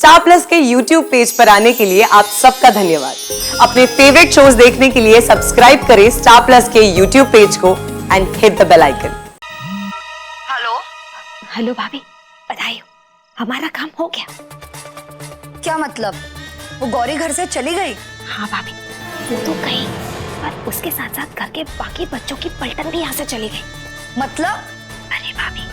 Star Plus के YouTube page पर आने के लिए आप सबका धन्यवाद। अपने फेवरेट शोज देखने के लिए सब्सक्राइब करें स्टार प्लस के YouTube पेज को and hit the bell icon. Hello hello भाभी, बधाई हो, हमारा काम हो गया। क्या मतलब? वो गौरी घर से चली गई? हाँ भाभी, वो तो गई, पर उसके साथ साथ घर के बाकी बच्चों की पलटन भी यहाँ से चली गई। मतलब? अरे भाभी,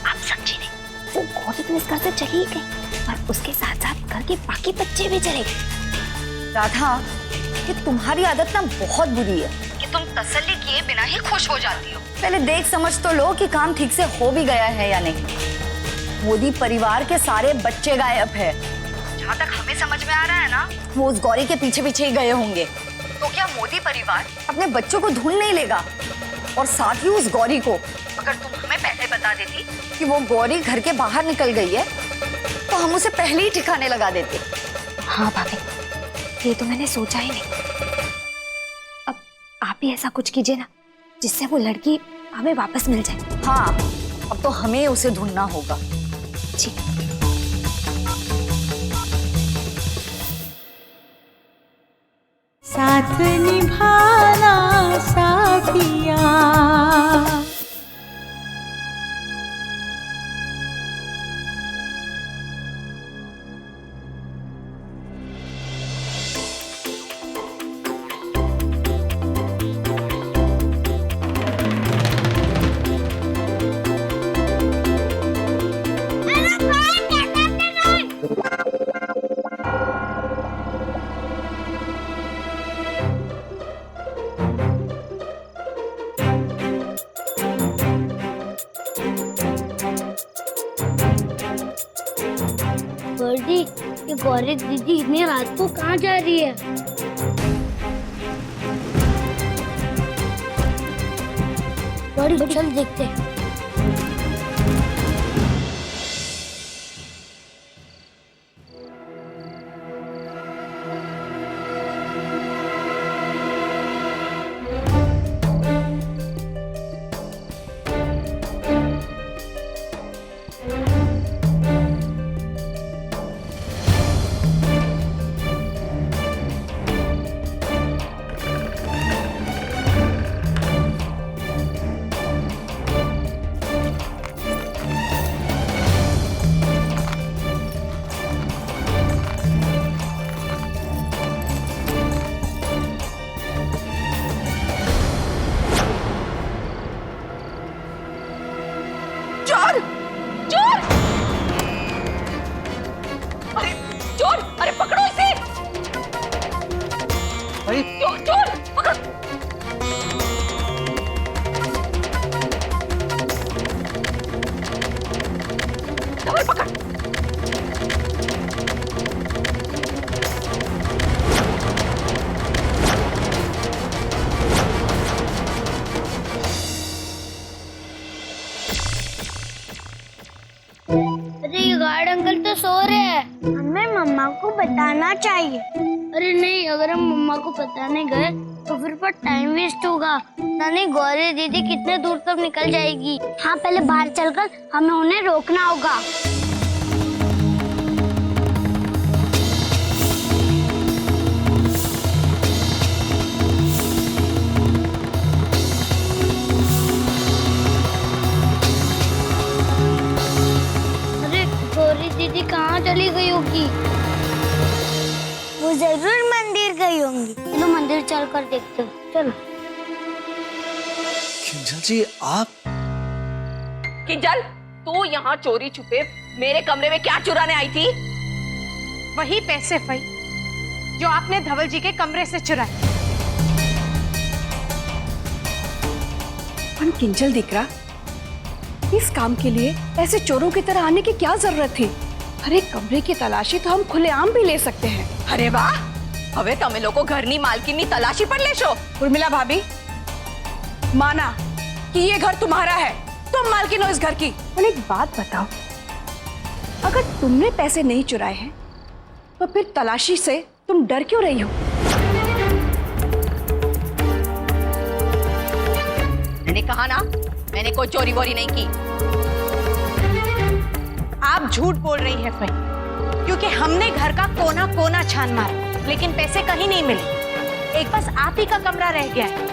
आप समझी नहीं, वो गौरी तो इस घर से चली ही गई, पर उसके साथ साथ घर के बाकी बच्चे भी चले गए। राधा, ये तुम्हारी आदत ना बहुत बुरी है कि तुम तसल्ली किए बिना ही खुश हो जाती हो। पहले देख समझ तो लो कि काम ठीक से हो भी गया है या नहीं। मोदी परिवार के सारे बच्चे गायब है। जहाँ तक हमें समझ में आ रहा है ना, वो उस गौरी के पीछे पीछे ही गए होंगे। तो क्या मोदी परिवार अपने बच्चों को ढूंढ नहीं लेगा? और साथ ही उस गौरी को, अगर तुम हमें पहले बता देती कि वो गौरी घर के बाहर निकल गई है, तो हम उसे पहले ही ठिकाने लगा देते। हाँ भाभी, ये तो मैंने सोचा ही नहीं। अब आप ही ऐसा कुछ कीजिए ना, जिससे वो लड़की हमें वापस मिल जाए। हाँ, अब तो हमें उसे ढूंढना होगा। जी। साथ निभाना साथिया, गौरी, ये गौरी दीदी इतनी रात को कहाँ जा रही है? गौरी, चल देखते हैं। चोर! चोर! अरे चोर! अरे पकड़ो इसे! अरे चोर! चोर! पकड़! धवल पकड़! अरे ये गार्ड अंकल तो सो रहे हैं। हमें मम्मा को बताना चाहिए। अरे नहीं, अगर हम मम्मा को बताने गए तो फिर पर टाइम वेस्ट होगा। नहीं, गौरी दीदी कितने दूर तक निकल जाएगी। हाँ, पहले बाहर चलकर हमें उन्हें रोकना होगा। अरे गौरी दीदी कहाँ चली गई होगी? वो जरूर मंदिर गई होंगी। चलो मंदिर चलकर देखते हो। चलो। किंजल जी, आप किंजल, तू यहाँ चोरी छुपे मेरे कमरे में क्या चुराने आई थी? वही पैसे फई जो आपने धवल जी के कमरे से चुराए। पर किंजल दिकरा, इस काम के लिए ऐसे चोरों की तरह आने की क्या जरूरत थी? अरे कमरे की तलाशी तो हम खुलेआम भी ले सकते हैं। अरे वाह, હવે તમે લોકો ઘરની માલકીનની તલાશી પણ લેશો? उर्मिला भाभी, माना कि ये घर तुम्हारा है, तुम मालकिन हो इस घर की। और एक बात बताओ, अगर तुमने पैसे नहीं चुराए हैं तो फिर तलाशी से तुम डर क्यों रही हो? मैंने कहा ना, मैंने कोई चोरी वोरी नहीं की। आप झूठ बोल रही है फई। क्योंकि हमने घर का कोना कोना छान मारा, लेकिन पैसे कहीं नहीं मिले। एक बस आप ही का कमरा रह गया है।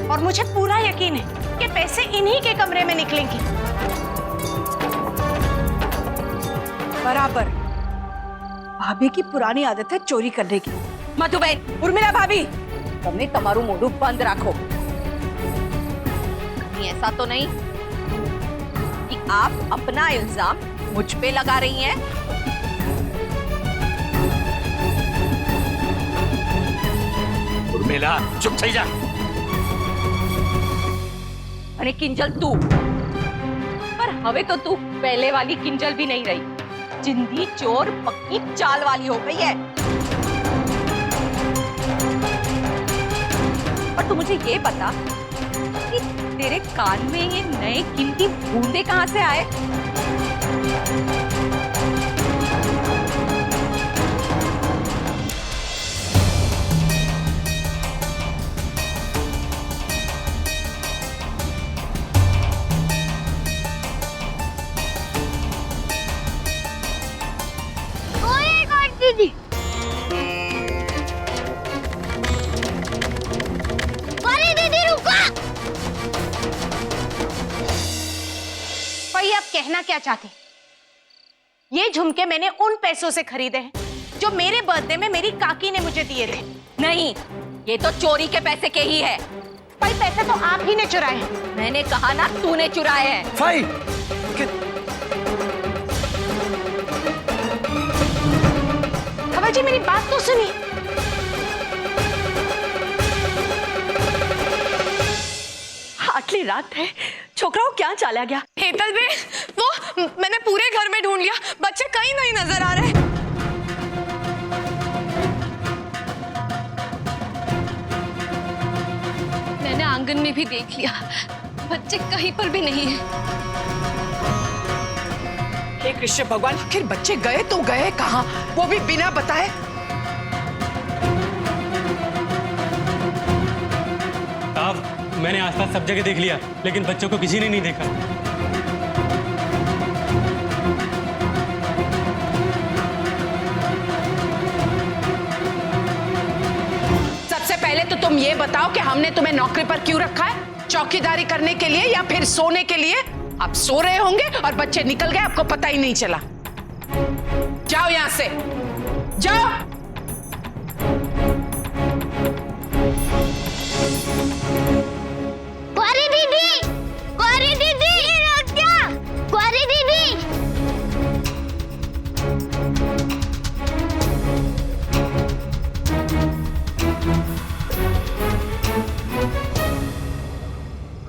और मुझे पूरा यकीन है कि पैसे इन्हीं के कमरे में निकलेंगे। बराबर भाभी की पुरानी आदत है चोरी करने की। मधुबेन, उर्मिला भाभी, तुमने तमारू मोढू बंद रखो। कहीं ऐसा तो नहीं कि आप अपना इल्जाम मुझ पे लगा रही हैं? उर्मिला, चुप થઈ જા। अरे किंजल तू, पर हवे तो तू पहले वाली किंजल भी नहीं रही। जिंदी चोर पक्की चाल वाली हो गई है। और तू मुझे ये बता कि तेरे कान में ये नए कीमती बूंदे कहां से आए? दीदी दीदी रुको। भाई आप कहना क्या चाहते? ये झुमके मैंने उन पैसों से खरीदे हैं जो मेरे बर्थडे में मेरी काकी ने मुझे दिए थे। नहीं, ये तो चोरी के पैसे के ही है। भाई पैसे तो आप ही ने चुराए हैं। मैंने कहा ना, तूने चुराए हैं। फाई धवल जी मेरी बात तो सुनिए। आटली रात है, छोकराओ क्या चला गया? हेतल बे, वो मैंने पूरे घर में ढूंढ लिया, बच्चे कहीं नहीं नजर आ रहे। मैंने आंगन में भी देख लिया, बच्चे कहीं पर भी नहीं है। हे कृष्ण भगवान, आखिर बच्चे गए तो गए कहाँ, वो भी बिना बताए? साहब, मैंने आसपास सब जगह देख लिया, लेकिन बच्चों को किसी ने नहीं देखा। सबसे पहले तो तुम ये बताओ कि हमने तुम्हें नौकरी पर क्यों रखा है? चौकीदारी करने के लिए या फिर सोने के लिए? आप सो रहे होंगे और बच्चे निकल गए, आपको पता ही नहीं चला। जाओ यहां से, जाओ। गौरी दीदी रुक जा। गौरी दीदी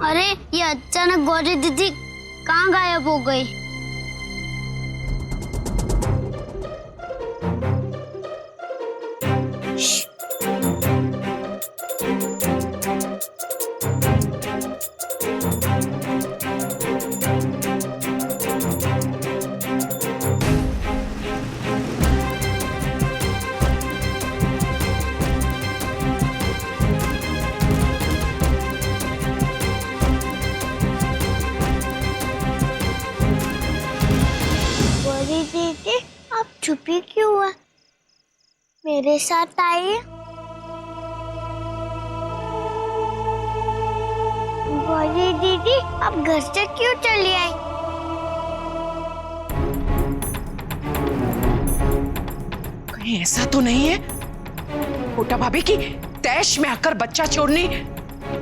अरे ये अचानक गौरी दीदी कहाँ गायब हो गई? दीदी आप चुपी क्यों है? मेरे साथ आइए। गौरी दीदी आप घर से क्यों चली आई? कहीं ऐसा तो नहीं है कोटा भाभी की तैश में आकर बच्चा चोरने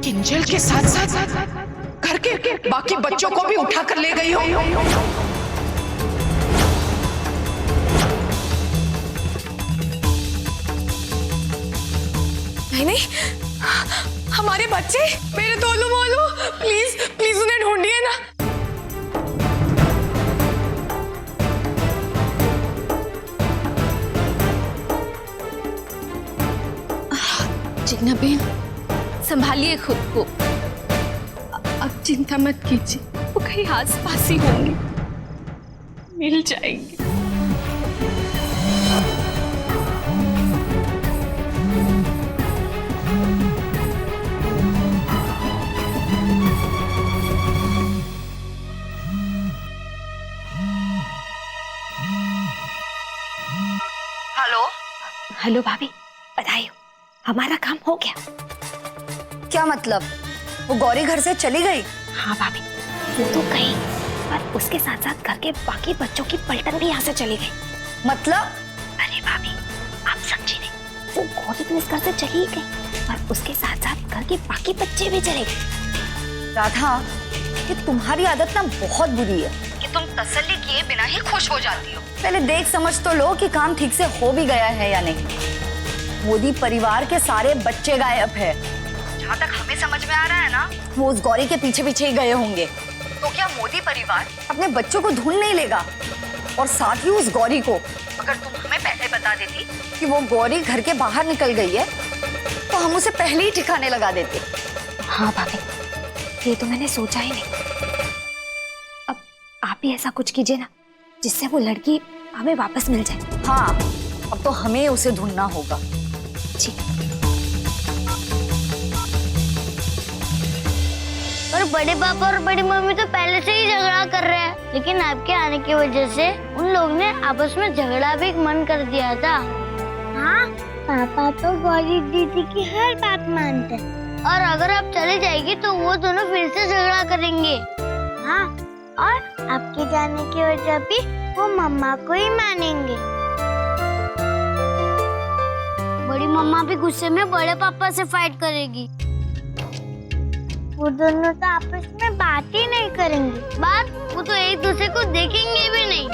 किंजल के साथ साथ घर के बाकी बच्चों को भी उठा कर ले गई हो? नहीं, हमारे बच्चे, मेरे दोनों बोलो, प्लीज प्लीज उन्हें ढूंढिए ना। जिन्ना बेन, संभालिए खुद को। अब चिंता मत कीजिए, वो कहीं आस पास ही होंगे, मिल जाएंगे। हेलो भाभी, बधाई हो, हमारा काम हो गया। क्या मतलब? वो गौरी घर से चली गई? हाँ भाभी, वो तो गई, पर उसके साथ साथ घर के बाकी बच्चों की पलटन भी यहाँ से चली गई। मतलब? अरे भाभी, आप समझी नहीं, वो गौरी तो इस घर से चली गई, पर उसके साथ साथ घर के बाकी बच्चे भी चले गए। राधा, ये तुम्हारी आदत ना बहुत बुरी है कि तुम तसल्ली किए बिना ही खुश हो जाती हो। पहले देख समझ तो लो कि काम ठीक से हो भी गया है या नहीं। मोदी परिवार के सारे बच्चे गायब है। जहाँ तक हमें समझ में आ रहा है ना, वो उस गौरी के पीछे पीछे ही गए होंगे। तो क्या मोदी परिवार अपने बच्चों को ढूंढ नहीं लेगा? और साथ ही उस गौरी को, अगर तुम हमें पहले बता देती कि वो गौरी घर के बाहर निकल गई है, तो हम उसे पहले ही ठिकाने लगा देते। हाँ भाभी, ये तो मैंने सोचा ही नहीं। अब आप ही ऐसा कुछ कीजिए ना, जिससे वो लड़की हमें वापस मिल जाए। हाँ, अब तो हमें उसे ढूंढना होगा। जी। और बड़े पापा और बड़ी मम्मी तो पहले से ही झगड़ा कर रहे हैं, लेकिन आपके आने की वजह से उन लोग ने आपस में झगड़ा भी मन कर दिया था। हाँ, पापा तो गौरी दीदी की हर बात मानते हैं, और अगर आप चली जाएगी तो वो दोनों फिर से झगड़ा करेंगे। हाँ, और आपके जाने की वजह भी वो मम्मा को ही मानेंगे। बड़ी मम्मा भी गुस्से में बड़े पापा से फाइट करेगी। वो दोनों तो आपस में बात ही नहीं करेंगे। बात, वो तो एक दूसरे को देखेंगे भी नहीं।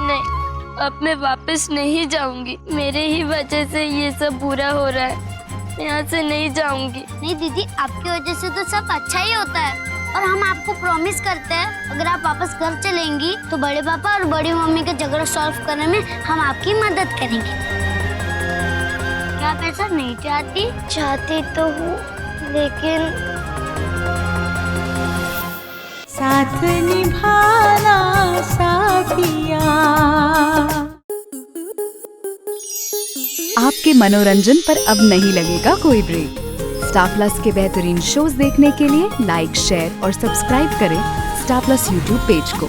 नहीं, अब मैं वापस नहीं जाऊंगी। मेरे ही वजह से ये सब बुरा हो रहा है। मैं यहाँ से नहीं जाऊंगी। नहीं दीदी, आपकी वजह से तो सब अच्छा ही होता है, और हम आपको प्रॉमिस करते हैं, अगर आप वापस घर चलेंगी तो बड़े पापा और बड़ी मम्मी का झगड़ा सॉल्व करने में हम आपकी मदद करेंगे। क्या आप ऐसा नहीं चाहती? चाहती तो हूँ, लेकिन साथ निभाना साथिया। आपके मनोरंजन पर अब नहीं लगेगा कोई ब्रेक। स्टार प्लस के बेहतरीन शोज देखने के लिए लाइक, शेयर और सब्सक्राइब करें स्टार प्लस यूट्यूब पेज को।